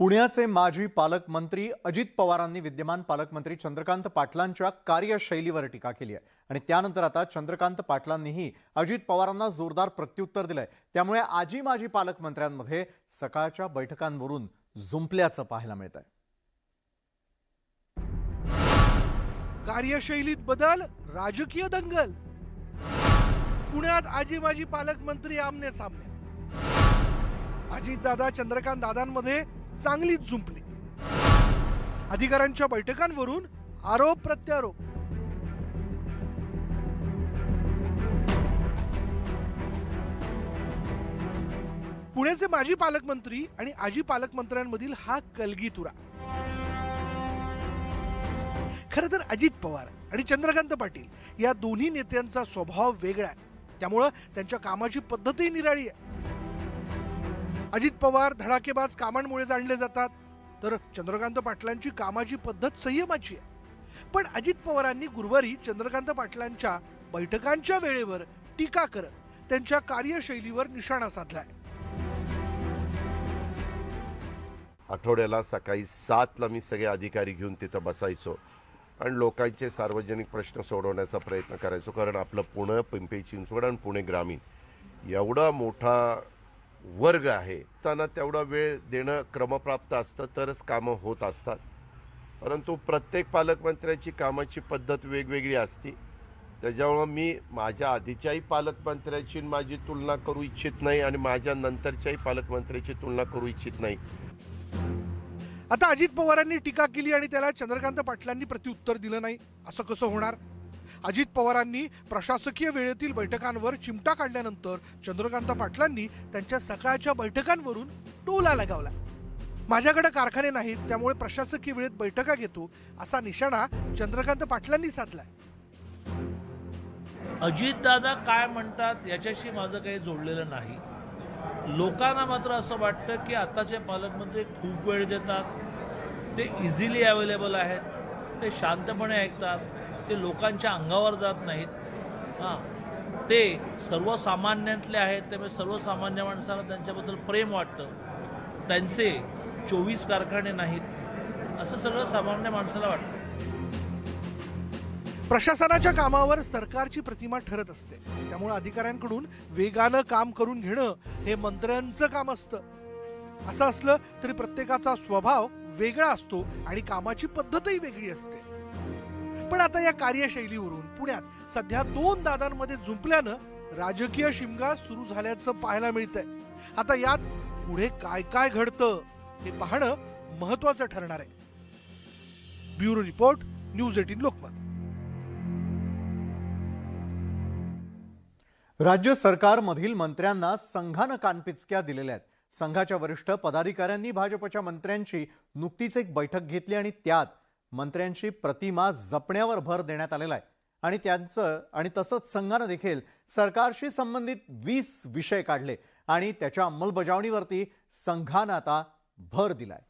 पुण्याचे माजी पालकमंत्री अजित पवारांनी विद्यमान पालकमंत्री चंद्रकांत पाटलांच्या कार्यशैलीवर टीका केली आहे आणि त्यानंतर आता चंद्रकांत पाटलांनीही अजित पवारांना जोरदार प्रत्युत्तर दिलंय। त्यामुळे आजी माजी पालकमंत्र्यांमध्ये सकाळच्या बैठकांवरून जुंपल्याचं पाहायला मिळतंय। कार्यशैलीत बदल, राजकीय दंगल। पुण्यात आजी माजी पालकमंत्री आमने सामने। अजित दादा चंद्रकांत दादांमध्ये चांगलीच जुंपली। अधिकाऱ्यांच्या बैठकांवरून आरोप प्रत्यारोप। पुण्याचे माजी पालकमंत्री आणि आजी पालकमंत्र्यांमधील हा कलगीतुरा। खरं तर अजित पवार आणि चंद्रकांत पाटील या दोन्ही नेत्यांचा स्वभाव वेगळा आहे, त्यामुळे त्यांच्या कामाची पद्धतही निराळी आहे। अजित पवार धडाकेबाज कामांमुळे जाणले जातात, तर चंद्रकांत पाटलांची कामाची पद्धत संयमाची आहे। पण अजित पवारांनी गुरुवारी चंद्रकांत पाटलांच्या बैठकांच्या वेळेवर टीका करत त्यांच्या कार्यशैलीवर निशाणा साधलाय। आठवड्याला सकाळी 7ला मी सगळे अधिकारी घेऊन तिथं बसायचो आणि लोकांचे सार्वजनिक प्रश्न सोडवण्याचा प्रयत्न करायचो। कारण आपलं पुणे, पिंपरी चिंचवड आणि पुणे ग्रामीण एवढा मोठा वर्ग आहे, त्यांना तेवढा वेळ देणं क्रमप्राप्त असतं तरच कामं होत असतात। परंतु प्रत्येक पालकमंत्र्याची कामाची पद्धत वेगवेगळी असते, त्याच्यामुळे मी माझ्या आधीच्याही पालकमंत्र्याची माझी तुलना करू इच्छित नाही आणि माझ्या नंतरच्याही पालकमंत्र्याची तुलना करू इच्छित नाही। आता अजित पवारांनी टीका केली आणि त्याला चंद्रकांत पाटलांनी प्रत्युत्तर दिलं नाही, असं कसं होणार? अजित पवारांनी प्रशासकीय वेळेतील बैठकांवर चिमटा काढल्यानंतर चंद्रकांत पाटलांनी त्यांच्या सकाळच्या बैठकांवरून टोला लगावला। माझ्याकडे कारखाने नाहीत, त्यामुळे प्रशासकीय वेळेत बैठका घेतो, असा निशाणा चंद्रकांत पाटलांनी साधलाय। अजितदादा काय म्हणतात याच्याशी माझं काही जोडलेलं नाही। लोकांना मात्र असं वाटतं की आताचे पालकमंत्री खूप वेळ देतात, ते इझिली अवेलेबल आहेत, ते शांतपणे ऐकतात, ते लोकांच्या अंगावर जात नाहीत। ते सर्वसामान्यांतले आहेत, त्यामुळे सर्वसामान्य माणसाला त्यांच्याबद्दल प्रेम वाटतं। त्यांचे 24 कारखाने नाहीत असं सगळं सामान्य माणसाला वाटतं। प्रशासनाच्या कामावर सरकारची प्रतिमा ठरत असते, त्यामुळे अधिकाऱ्यांकडून वेगानं काम करून घेणं हे मंत्र्यांचं काम असतं। असं असलं तरी प्रत्येकाचा स्वभाव वेगळा असतो आणि कामाची पद्धतही वेगळी असते। पण आता या कार्यशैलीवरून पुण्यात सध्या दोन दादांमध्ये जुंपल्यानं राजकीय शिमगा सुरू झाल्याचं पाहायला मिळतंय। आता यात पुढे काय काय घडतं हे पाहणं महत्त्वाचं ठरणार आहे। Bureau report, news 18 Lokmat. राज्य सरकारमधील मंत्र्यांना संघानं कानपिचक्या दिलेल्या आहेत। संघाच्या वरिष्ठ पदाधिकाऱ्यांनी भाजपच्या मंत्र्यांची नुकतीच एक बैठक घेतली आणि त्यात मंत्र्यांची प्रतिमा जपण्यावर भर देण्यात आलेला आहे आणि तसंच संघानं देखील सरकारशी संबंधित 20 विषय काढले आणि त्याच्या अंमलबजावणीवरती संघानं आता भर दिलाय।